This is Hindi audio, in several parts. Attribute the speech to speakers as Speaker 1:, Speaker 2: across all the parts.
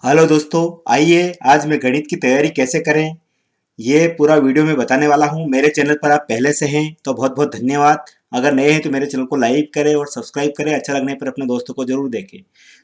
Speaker 1: हेलो दोस्तों, आइए आज मैं गणित की तैयारी कैसे करें ये पूरा वीडियो में बताने वाला हूं। मेरे चैनल पर आप पहले से हैं तो बहुत बहुत धन्यवाद। अगर नए हैं तो मेरे चैनल को लाइक करें और सब्सक्राइब करें। अच्छा लगने पर अपने दोस्तों को जरूर देखें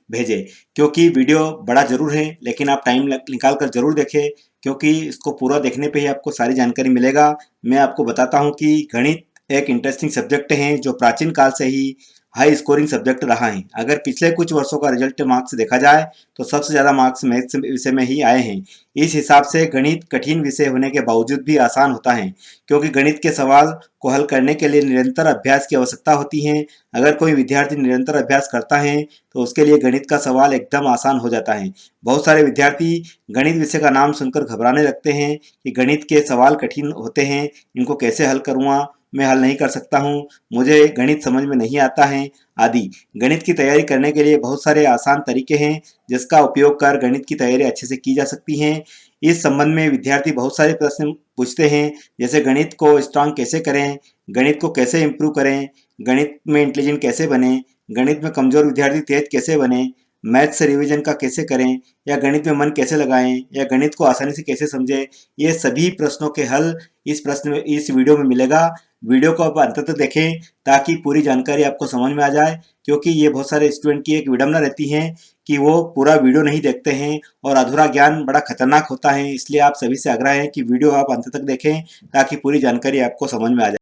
Speaker 1: भेजें, क्योंकि वीडियो बड़ा जरूर है लेकिन आप टाइम निकाल कर जरूर देखें, क्योंकि इसको पूरा देखने पे ही आपको सारी जानकारी मिलेगा। मैं आपको बताता हूँ कि गणित एक इंटरेस्टिंग सब्जेक्ट है जो प्राचीन काल से ही हाई स्कोरिंग सब्जेक्ट रहा है। अगर पिछले कुछ वर्षों का रिजल्ट मार्क्स देखा जाए तो सबसे ज़्यादा मार्क्स मैथ्स विषय में ही आए हैं। इस हिसाब से गणित कठिन विषय होने के बावजूद भी आसान होता है, क्योंकि गणित के सवाल को हल करने के लिए निरंतर अभ्यास की आवश्यकता होती है। अगर कोई विद्यार्थी निरंतर अभ्यास करता है तो उसके लिए गणित का सवाल एकदम आसान हो जाता है। बहुत सारे विद्यार्थी गणित विषय का नाम सुनकर घबराने लगते हैं कि गणित के सवाल कठिन होते हैं, इनको कैसे हल करूँगा, मैं हल नहीं कर सकता हूँ, मुझे गणित समझ में नहीं आता है आदि। गणित की तैयारी करने के लिए बहुत सारे आसान तरीके हैं जिसका उपयोग कर गणित की तैयारी अच्छे से की जा सकती है। इस संबंध में विद्यार्थी बहुत सारे प्रश्न पूछते हैं, जैसे गणित को स्ट्रांग कैसे करें, गणित को कैसे इम्प्रूव करें, गणित में इंटेलिजेंट कैसे बने, गणित में कमजोर विद्यार्थी तेज कैसे बने, मैथ्स रिवीजन का कैसे करें, या गणित में मन कैसे लगाएं, या गणित को आसानी से कैसे समझें। ये सभी प्रश्नों के हल इस वीडियो में मिलेगा। वीडियो को आप अंत तक देखें ताकि पूरी जानकारी आपको समझ में आ जाए, क्योंकि ये बहुत सारे स्टूडेंट की एक विडंबना रहती है कि वो पूरा वीडियो नहीं देखते हैं और अधूरा ज्ञान बड़ा खतरनाक होता है। इसलिए आप सभी से आग्रह है कि वीडियो आप अंत तक देखें ताकि पूरी जानकारी आपको समझ में आ जाए।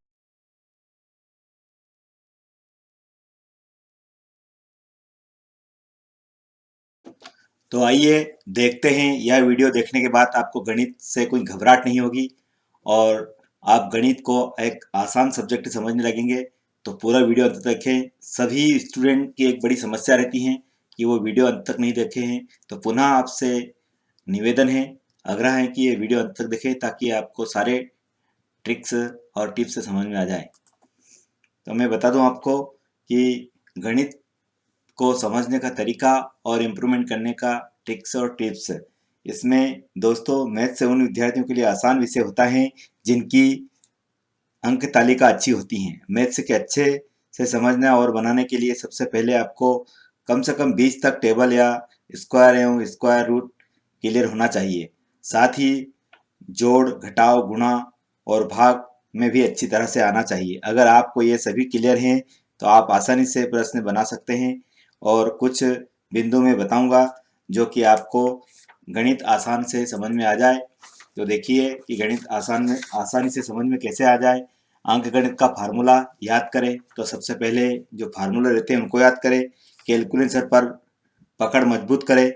Speaker 1: तो आइए देखते हैं, यह वीडियो देखने के बाद आपको गणित से कोई घबराहट नहीं होगी और आप गणित को एक आसान सब्जेक्ट समझने लगेंगे। तो पूरा वीडियो अंत तक देखें। सभी स्टूडेंट की एक बड़ी समस्या रहती है कि वो वीडियो अंत तक नहीं देखे हैं, तो पुनः आपसे निवेदन है, आग्रह है कि ये वीडियो अंत तक देखें ताकि आपको सारे ट्रिक्स और टिप्स समझ में आ जाए। तो मैं बता दूं आपको कि गणित को समझने का तरीका और इम्प्रूवमेंट करने का ट्रिक्स और टिप्स। इसमें दोस्तों मैथ से उन विद्यार्थियों के लिए आसान विषय होता है जिनकी अंक तालिका अच्छी होती है। मैथ्स के अच्छे से समझना और बनाने के लिए सबसे पहले आपको कम से कम 20 तक टेबल या स्क्वायर एवं स्क्वायर रूट क्लियर होना चाहिए। साथ ही जोड़, घटाव, गुणा और भाग में भी अच्छी तरह से आना चाहिए। अगर आपको ये सभी क्लियर हैं तो आप आसानी से प्रश्न बना सकते हैं। और कुछ बिंदु में बताऊंगा जो कि आपको गणित आसान से समझ में आ जाए। तो देखिए कि गणित आसानी से समझ में कैसे आ जाए। अंक गणित का फार्मूला याद करें तो सबसे पहले जो फार्मूला रहते हैं उनको याद करें। कैलकुलेटर पर पकड़ मजबूत करें,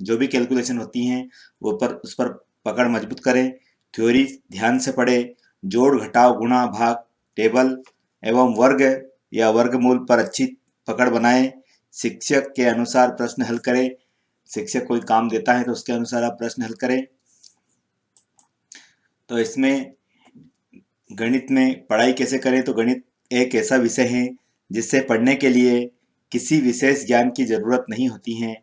Speaker 1: जो भी कैलकुलेशन होती हैं वो पर उस पर पकड़ मजबूत करें। थ्योरी ध्यान से पढ़ें। जोड़, घटाव, गुणा, भाग, टेबल एवं वर्ग या वर्गमूल पर अच्छी पकड़ बनाएं। शिक्षक के अनुसार प्रश्न हल करें। शिक्षक कोई काम देता है तो उसके अनुसार आप प्रश्न हल करें। तो इसमें गणित में पढ़ाई कैसे करें, तो गणित एक ऐसा विषय है जिससे पढ़ने के लिए किसी विशेष ज्ञान की जरूरत नहीं होती है।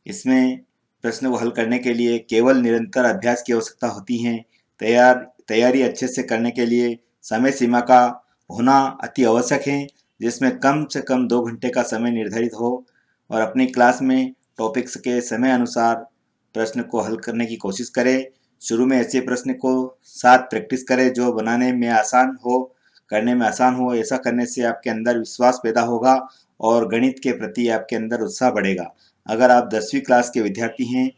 Speaker 1: इसमें प्रश्न को हल करने के लिए केवल निरंतर अभ्यास की आवश्यकता होती है। तैयारी अच्छे से करने के लिए समय सीमा का होना अति आवश्यक है, जिसमें कम से कम 2 घंटे का समय निर्धारित हो। और अपनी क्लास में टॉपिक्स के समय अनुसार प्रश्न को हल करने की कोशिश करें। शुरू में ऐसे प्रश्न को साथ प्रैक्टिस करें जो बनाने में आसान हो, करने में आसान हो। ऐसा करने से आपके अंदर विश्वास पैदा होगा और गणित के प्रति आपके अंदर उत्साह बढ़ेगा। अगर आप 10वीं क्लास के विद्यार्थी हैं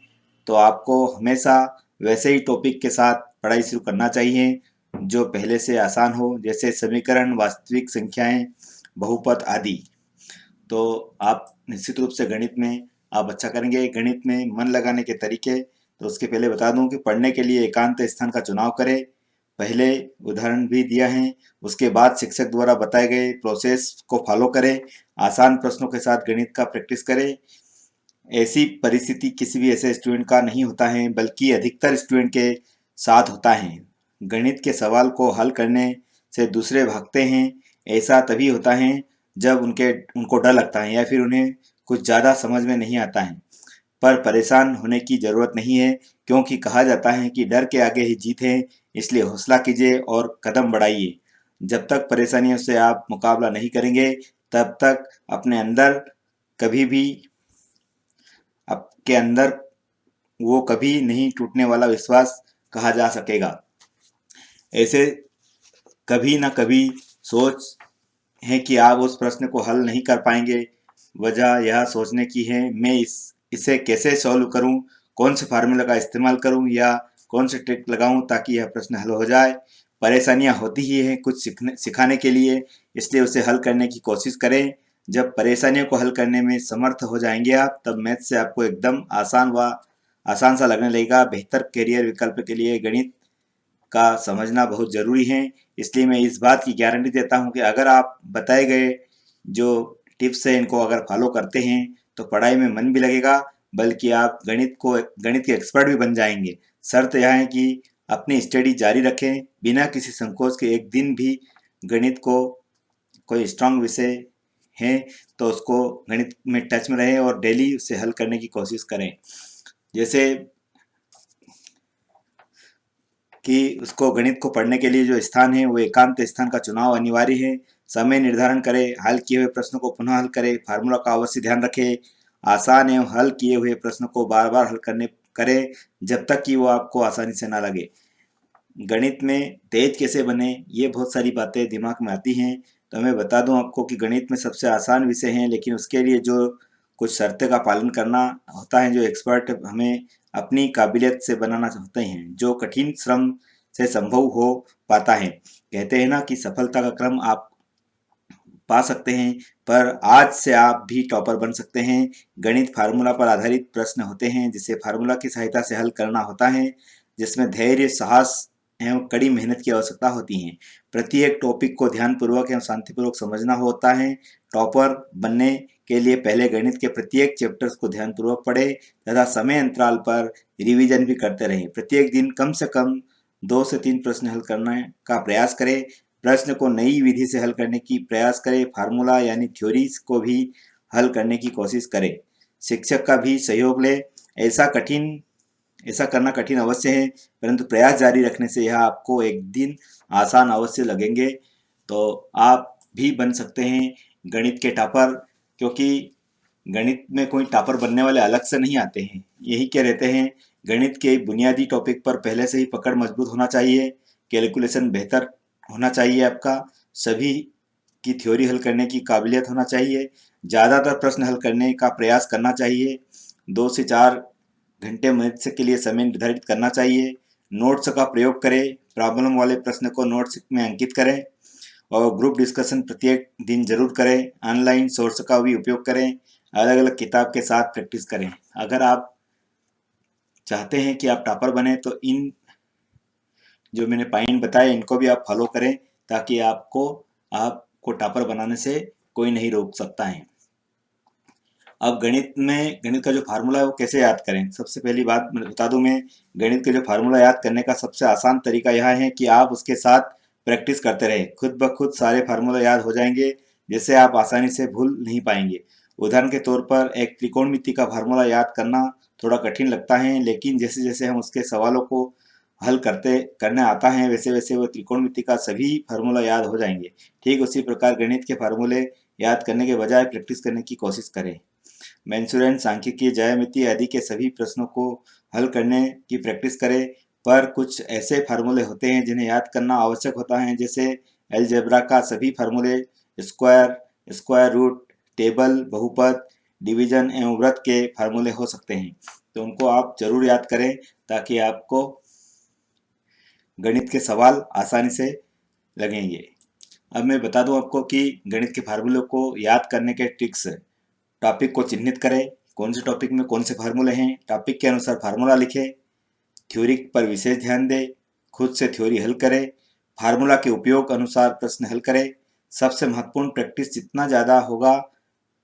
Speaker 1: तो आपको हमेशा वैसे ही टॉपिक के साथ पढ़ाई शुरू करना चाहिए जो पहले से आसान हो, जैसे समीकरण, वास्तविक संख्याएं, बहुपद आदि। तो आप निश्चित रूप से गणित में आप अच्छा करेंगे। गणित में मन लगाने के तरीके, तो उसके पहले बता दूं कि पढ़ने के लिए एकांत स्थान का चुनाव करें। पहले उदाहरण भी दिया है। उसके बाद शिक्षक द्वारा बताए गए प्रोसेस को फॉलो करें। आसान प्रश्नों के साथ गणित का प्रैक्टिस करें। ऐसी परिस्थिति किसी भी ऐसे स्टूडेंट का नहीं होता है, बल्कि अधिकतर स्टूडेंट के साथ होता है। गणित के सवाल को हल करने से दूसरे भागते हैं। ऐसा तभी होता है जब उनको डर लगता है या फिर उन्हें कुछ ज़्यादा समझ में नहीं आता है। पर परेशान होने की ज़रूरत नहीं है, क्योंकि कहा जाता है कि डर के आगे ही जीत है। इसलिए हौसला कीजिए और कदम बढ़ाइए। जब तक परेशानियों से आप मुकाबला नहीं करेंगे तब तक अपने अंदर कभी भी आपके अंदर वो कभी नहीं टूटने वाला विश्वास कहा जा सकेगा। ऐसे कभी न कभी सोच है कि आप उस प्रश्न को हल नहीं कर पाएंगे। वजह यह सोचने की है, मैं इसे कैसे सॉल्व करूं, कौन से फार्मूला का इस्तेमाल करूं या कौन से ट्रिक लगाऊं ताकि यह प्रश्न हल हो जाए। परेशानियां होती ही हैं कुछ सिखाने के लिए, इसलिए उसे हल करने की कोशिश करें। जब परेशानियों को हल करने में समर्थ हो जाएंगे आप, तब मैथ से आपको एकदम आसान सा लगने लगेगा। बेहतर करियर विकल्प के लिए गणित का समझना बहुत ज़रूरी है। इसलिए मैं इस बात की गारंटी देता हूँ कि अगर आप बताए गए जो टिप्स हैं इनको अगर फॉलो करते हैं तो पढ़ाई में मन भी लगेगा, बल्कि आप गणित के एक्सपर्ट भी बन जाएंगे। शर्त यह है कि अपनी स्टडी जारी रखें बिना किसी संकोच के। एक दिन भी गणित को कोई स्ट्रांग विषय है तो उसको गणित में टच में रहें और डेली उसे हल करने की कोशिश करें। जैसे कि उसको गणित को पढ़ने के लिए जो स्थान है वो एकांत स्थान का चुनाव अनिवार्य है। समय निर्धारण करें, हल किए हुए प्रश्नों को पुनः हल करें, फार्मूला का अवश्य ध्यान रखें। आसान एवं हल किए हुए प्रश्नों को बार बार हल करने करें जब तक कि वो आपको आसानी से ना लगे। गणित में तेज कैसे बने, ये बहुत सारी बातें दिमाग में आती हैं। तो मैं बता दूं आपको कि गणित में सबसे आसान विषय है, लेकिन उसके लिए जो कुछ शर्तें का पालन करना होता है, जो एक्सपर्ट हमें अपनी काबिलियत से बनाना चाहते हैं, जो कठिन श्रम से संभव हो पाता है। कहते हैं ना कि सफलता का क्रम आप पा सकते हैं, पर आज से आप भी टॉपर बन सकते हैं। गणित फार्मूला पर आधारित प्रश्न होते हैं जिसे फार्मूला की सहायता से हल करना होता है, जिसमें धैर्य, साहस एवं कड़ी मेहनत की आवश्यकता होती है। प्रत्येक टॉपिक को ध्यानपूर्वक एवं शांतिपूर्वक समझना होता है। टॉपर बनने के लिए पहले गणित के प्रत्येक चैप्टर्स को ध्यानपूर्वक पढ़ें तथा समय अंतराल पर रिवीजन भी करते रहें। प्रत्येक दिन कम से कम 2 से 3 प्रश्न हल करने का प्रयास करें। प्रश्न को नई विधि से हल करने की प्रयास करें। फार्मूला यानी थ्योरीज को भी हल करने की कोशिश करें। शिक्षक का भी सहयोग लें। ऐसा करना कठिन अवश्य है, परंतु प्रयास जारी रखने से यह आपको एक दिन आसान अवश्य लगेंगे। तो आप भी बन सकते हैं गणित के टॉपर, क्योंकि गणित में कोई टॉपर बनने वाले अलग से नहीं आते हैं। यही क्या रहते हैं, गणित के बुनियादी टॉपिक पर पहले से ही पकड़ मजबूत होना चाहिए, कैलकुलेशन बेहतर होना चाहिए आपका, सभी की थ्योरी हल करने की काबिलियत होना चाहिए, ज़्यादातर प्रश्न हल करने का प्रयास करना चाहिए, 2 से 4 घंटे मैथ्स के लिए समय निर्धारित करना चाहिए, नोट्स का प्रयोग करें, प्रॉब्लम वाले प्रश्न को नोट्स में अंकित करें और ग्रुप डिस्कशन प्रत्येक दिन जरूर करें। ऑनलाइन सोर्स का भी उपयोग करें, अलग अलग किताब के साथ प्रैक्टिस करें। अगर आप चाहते हैं कि आप टॉपर बने तो इन जो मैंने पॉइंट बताए इनको भी आप फॉलो करें, ताकि आपको टॉपर बनाने से कोई नहीं रोक सकता है। अब गणित का जो फार्मूला है वो कैसे याद करें। सबसे पहली बात मैं बता दूं, मैं गणित के जो फार्मूला याद करने का सबसे आसान तरीका यह है कि आप उसके साथ प्रैक्टिस करते रहें। खुद ब खुद सारे फार्मूला याद हो जाएंगे, जिससे आप आसानी से भूल नहीं पाएंगे। उदाहरण के तौर पर एक त्रिकोणमिति का फार्मूला याद करना थोड़ा कठिन लगता है, लेकिन जैसे जैसे हम उसके सवालों को हल करने आता है, वैसे वैसे वो त्रिकोणमिति का सभी फार्मूला याद हो जाएंगे। ठीक उसी प्रकार गणित के फार्मूले याद करने के बजाय प्रैक्टिस करने की कोशिश करें। मेंसुरेशन, सांख्यिकी, ज्यामिति आदि के सभी प्रश्नों को हल करने की प्रैक्टिस करें, पर कुछ ऐसे फार्मूले होते हैं जिन्हें याद करना आवश्यक होता है, जैसे अलजेब्रा का सभी फार्मूले, स्क्वायर, स्क्वायर रूट, टेबल, बहुपद, डिवीजन एवं वृत्त के फार्मूले हो सकते हैं। तो उनको आप जरूर याद करें ताकि आपको गणित के सवाल आसानी से लगेंगे। अब मैं बता दूं आपको कि गणित के फार्मूले को याद करने के ट्रिक्स। टॉपिक को चिन्हित करें, कौन से टॉपिक में कौन से फार्मूले हैं, टॉपिक के अनुसार फार्मूला लिखें, थ्योरी पर विशेष ध्यान दें, खुद से थ्योरी हल करें, फार्मूला के उपयोग अनुसार प्रश्न हल करें। सबसे महत्वपूर्ण, प्रैक्टिस जितना ज़्यादा होगा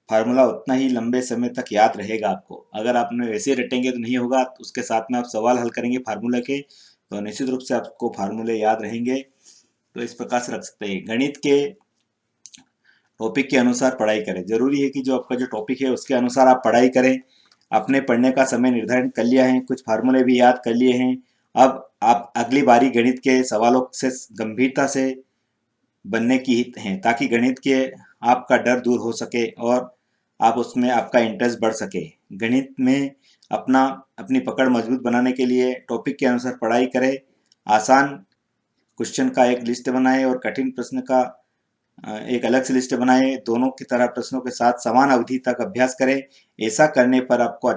Speaker 1: फार्मूला उतना ही लंबे समय तक याद रहेगा आपको। अगर आपने वैसे रटेंगे तो नहीं होगा, तो उसके साथ में आप सवाल हल करेंगे फार्मूले के, तो निश्चित रूप से आपको फार्मूले याद रहेंगे। तो इस प्रकार से रख सकते हैं। गणित के टॉपिक के अनुसार पढ़ाई करें। जरूरी है कि जो आपका जो टॉपिक है उसके अनुसार आप पढ़ाई करें। आपने पढ़ने का समय निर्धारित कर लिया है, कुछ फार्मूले भी याद कर लिए हैं। अब आप अगली बारी गणित के सवालों से गंभीरता से बनने की हैं, ताकि गणित के आपका डर दूर हो सके और आप उसमें आपका इंटरेस्ट बढ़ सके। गणित में अपनी पकड़ मजबूत बनाने के लिए टॉपिक के अनुसार पढ़ाई करें, आसान क्वेश्चन का एक लिस्ट बनाएं और कठिन प्रश्न का एक अलग से लिस्ट बनाएं। दोनों की तरह प्रश्नों के साथ समान अवधि तक अभ्यास करें। ऐसा करने पर आपको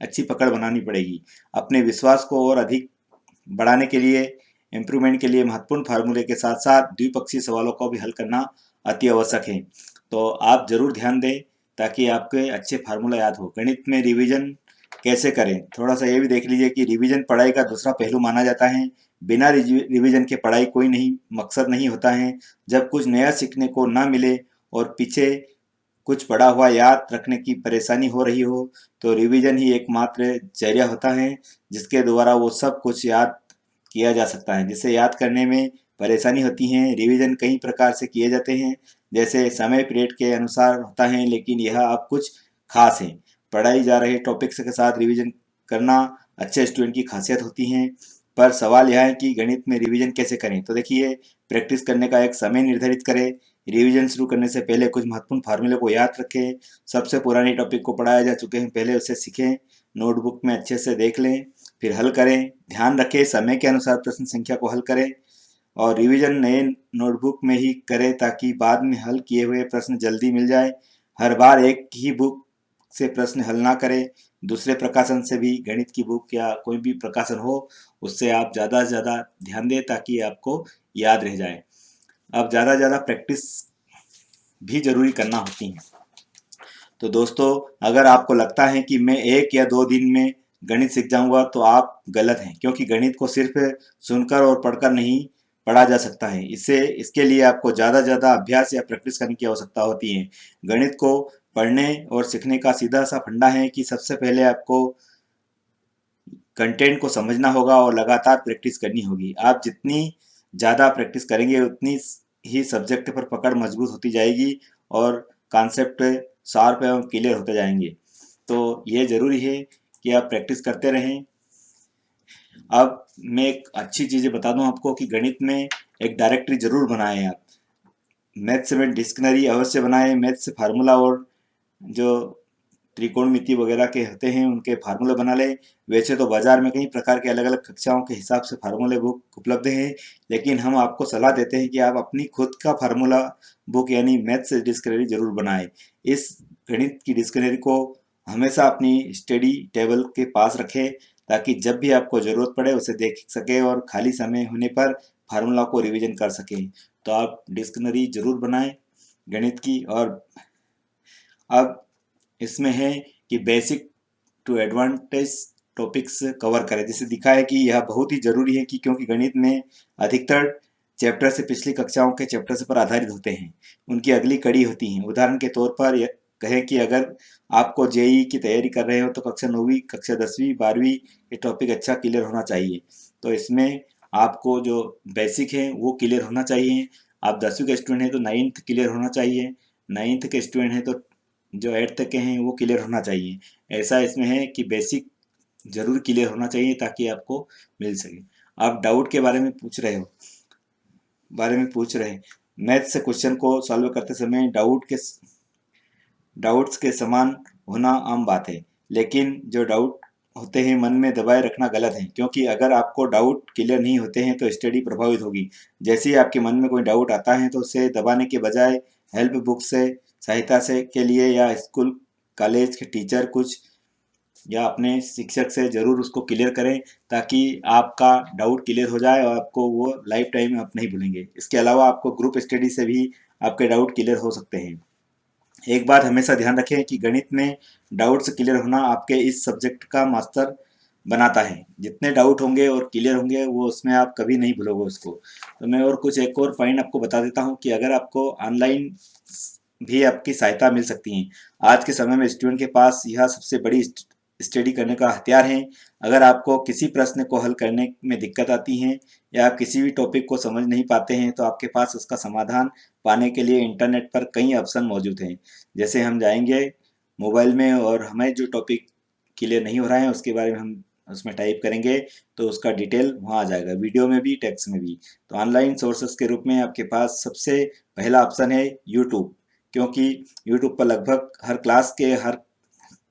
Speaker 1: अच्छी पकड़ बनानी पड़ेगी। अपने विश्वास को और अधिक बढ़ाने के लिए, इम्प्रूवमेंट के लिए महत्वपूर्ण फार्मूले के साथ साथ द्विपक्षीय सवालों को भी हल करना अति आवश्यक है। तो आप जरूर ध्यान दें ताकि आपके अच्छे फार्मूला याद हो। गणित में रिवीजन कैसे करें, थोड़ा सा ये भी देख लीजिए कि रिवीजन पढ़ाई का दूसरा पहलू माना जाता है। बिना रिवीजन के पढ़ाई कोई नहीं मकसद नहीं होता है। जब कुछ नया सीखने को ना मिले और पीछे कुछ पढ़ा हुआ याद रखने की परेशानी हो रही हो तो रिवीजन ही एकमात्र जरिया होता है जिसके द्वारा वो सब कुछ याद किया जा सकता है। जिसे याद करने में परेशानी होती है, रिवीजन कई प्रकार से किए जाते हैं, जैसे समय पीरियड के अनुसार होता है, लेकिन यह अब कुछ खास है। पढ़ाई जा रहे टॉपिक्स के साथ रिवीजन करना अच्छे स्टूडेंट की खासियत होती है। पर सवाल यह है कि गणित में रिवीजन कैसे करें। तो देखिए, प्रैक्टिस करने का एक समय निर्धारित करें। रिवीजन शुरू करने से पहले कुछ महत्वपूर्ण फार्मूले को याद रखें। सबसे पुराने टॉपिक को पढ़ाया जा चुके हैं, पहले उसे सीखें। नोटबुक में अच्छे से देख लें, फिर हल करें। ध्यान रखें समय के अनुसार प्रश्न संख्या को हल करें और रिवीजन नए नोटबुक में ही करें ताकि बाद में हल किए हुए प्रश्न जल्दी मिल जाए। हर बार एक ही बुक से प्रश्न हल ना करें, दूसरे प्रकाशन से भी, गणित की बुक या कोई भी प्रकाशन हो उससे आप ज़्यादा से ज़्यादा ध्यान दें ताकि आपको याद रह जाए। अब ज़्यादा ज़्यादा प्रैक्टिस भी जरूरी करना होती है। तो दोस्तों, अगर आपको लगता है कि मैं 1 या 2 दिन में गणित सीख जाऊंगा तो आप गलत हैं, क्योंकि गणित को सिर्फ सुनकर और पढ़कर नहीं पढ़ा जा सकता है। इसके लिए आपको ज़्यादा ज़्यादा अभ्यास या प्रैक्टिस करने की आवश्यकता होती है। गणित को पढ़ने और सीखने का सीधा सा फंडा है कि सबसे पहले आपको कंटेंट को समझना होगा और लगातार प्रैक्टिस करनी होगी। आप जितनी ज़्यादा प्रैक्टिस करेंगे उतनी ही सब्जेक्ट पर पकड़ मजबूत होती जाएगी और कॉन्सेप्ट शार्प एवं क्लियर होते जाएंगे। तो ये ज़रूरी है कि आप प्रैक्टिस करते रहें। अब मैं एक अच्छी चीज़ बता दूं आपको कि गणित में एक डायरेक्टरी जरूर बनाएं आप। मैथ्स में डिक्शनरी अवश्य बनाएं। मैथ्स फार्मूला और जो त्रिकोणमिति वगैरह के होते हैं उनके फार्मूले बना लें। वैसे तो बाजार में कई प्रकार के अलग अलग कक्षाओं के हिसाब से फार्मूले बुक उपलब्ध हैं, लेकिन हम आपको सलाह देते हैं कि आप अपनी खुद का फार्मूला बुक यानी मैथ्स डिक्शनरी जरूर बनाएं। इस गणित की डिक्शनरी को हमेशा अपनी स्टडी टेबल के पास रखें ताकि जब भी आपको ज़रूरत पड़े उसे देख सकें और खाली समय होने पर फार्मूला को रिवीजन कर सकें। तो आप डिक्शनरी जरूर बनाएं गणित की। और अब इसमें है कि basic to advantage topics cover करें। जैसे दिखा है कि यह बहुत ही जरूरी है कि क्योंकि गणित में अधिकतर चैप्टर से पिछली कक्षाओं के चैप्टर से पर आधारित होते हैं, उनकी अगली कड़ी होती हैं। उदाहरण के तौर पर यह कहें कि अगर आपको जेई की तैयारी कर रहे हो तो कक्षा 9वीं, कक्षा 10वीं, 12वीं ये टॉपिक अच्छा क्लियर होना चाहिए। तो इसमें आपको जो बेसिक है वो क्लियर होना चाहिए। आप 10वीं के स्टूडेंट हैं तो 9th क्लियर होना चाहिए, 9th के स्टूडेंट हैं तो जो 8th तक के हैं वो क्लियर होना चाहिए। ऐसा इसमें है कि बेसिक जरूर क्लियर होना चाहिए ताकि आपको मिल सके। आप डाउट के बारे में पूछ रहे हैं। मैथ से क्वेश्चन को सॉल्व करते समय डाउट्स के समान होना आम बात है, लेकिन जो डाउट होते हैं मन में दबाए रखना गलत है, क्योंकि अगर आपको डाउट क्लियर नहीं होते हैं तो स्टडी प्रभावित होगी। जैसे ही आपके मन में कोई डाउट आता है तो उसे दबाने के बजाय हेल्प बुक से सहायता से के लिए या स्कूल कॉलेज के टीचर कुछ या अपने शिक्षक से ज़रूर उसको क्लियर करें ताकि आपका डाउट क्लियर हो जाए और आपको वो लाइफ टाइम आप नहीं भूलेंगे। इसके अलावा आपको ग्रुप स्टडी से भी आपके डाउट क्लियर हो सकते हैं। एक बात हमेशा ध्यान रखें कि गणित में डाउट्स क्लियर होना आपके इस सब्जेक्ट का मास्टर बनाता है। जितने डाउट होंगे और क्लियर होंगे वो उसमें आप कभी नहीं भूलोगे उसको। तो मैं एक और पॉइंट आपको बता देता हूँ कि अगर आपको ऑनलाइन भी आपकी सहायता मिल सकती है। आज के समय में स्टूडेंट के पास यह सबसे बड़ी स्टडी करने का हथियार है। अगर आपको किसी प्रश्न को हल करने में दिक्कत आती है या आप किसी भी टॉपिक को समझ नहीं पाते हैं तो आपके पास उसका समाधान पाने के लिए इंटरनेट पर कई ऑप्शन मौजूद हैं। जैसे हम जाएंगे मोबाइल में और हमें जो टॉपिक क्लियर नहीं हो रहा है उसके बारे में हम उसमें टाइप करेंगे तो उसका डिटेल वहाँ आ जाएगा, वीडियो में भी, टेक्स्ट में भी। तो ऑनलाइन सोर्सेस के रूप में आपके पास सबसे पहला ऑप्शन है यूट्यूब, क्योंकि यूट्यूब पर लगभग हर क्लास के, हर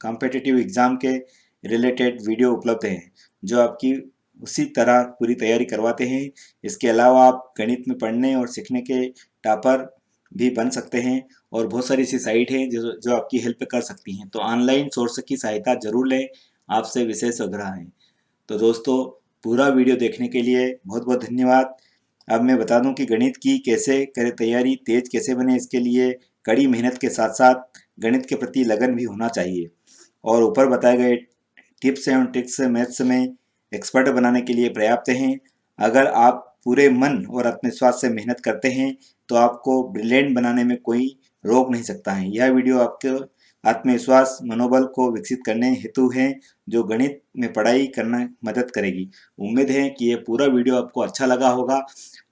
Speaker 1: कॉम्पिटिटिव एग्ज़ाम के रिलेटेड वीडियो उपलब्ध हैं जो आपकी उसी तरह पूरी तैयारी करवाते हैं। इसके अलावा आप गणित में पढ़ने और सीखने के टॉपर भी बन सकते हैं और बहुत सारी ऐसी साइट हैं जो आपकी हेल्प कर सकती हैं। तो ऑनलाइन सोर्स की सहायता जरूर लें, आपसे विशेष आग्रह है। तो दोस्तों, पूरा वीडियो देखने के लिए बहुत बहुत धन्यवाद। अब मैं बता दूं कि गणित की कैसे करें तैयारी, तेज कैसे बने, इसके लिए कड़ी मेहनत के साथ साथ गणित के प्रति लगन भी होना चाहिए। और ऊपर बताए गए टिप्स एवं ट्रिक्स मैथ्स में एक्सपर्ट बनाने के लिए पर्याप्त हैं। अगर आप पूरे मन और आत्मविश्वास से मेहनत करते हैं तो आपको ब्रिलियंट बनाने में कोई रोक नहीं सकता है। यह वीडियो आपके आत्मविश्वास मनोबल को विकसित करने हेतु है, जो गणित में पढ़ाई करना मदद करेगी। उम्मीद है कि ये पूरा वीडियो आपको अच्छा लगा होगा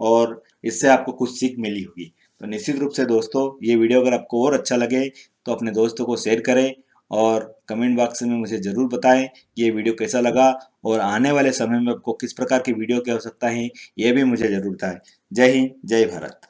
Speaker 1: और इससे आपको कुछ सीख मिली होगी। तो निश्चित रूप से दोस्तों, ये वीडियो अगर आपको और अच्छा लगे तो अपने दोस्तों को शेयर करें और कमेंट बॉक्स में मुझे ज़रूर बताएं कि ये वीडियो कैसा लगा और आने वाले समय में आपको किस प्रकार की वीडियो की आवश्यकता है, ये भी मुझे ज़रूर बताएं। जय हिंद, जय भारत।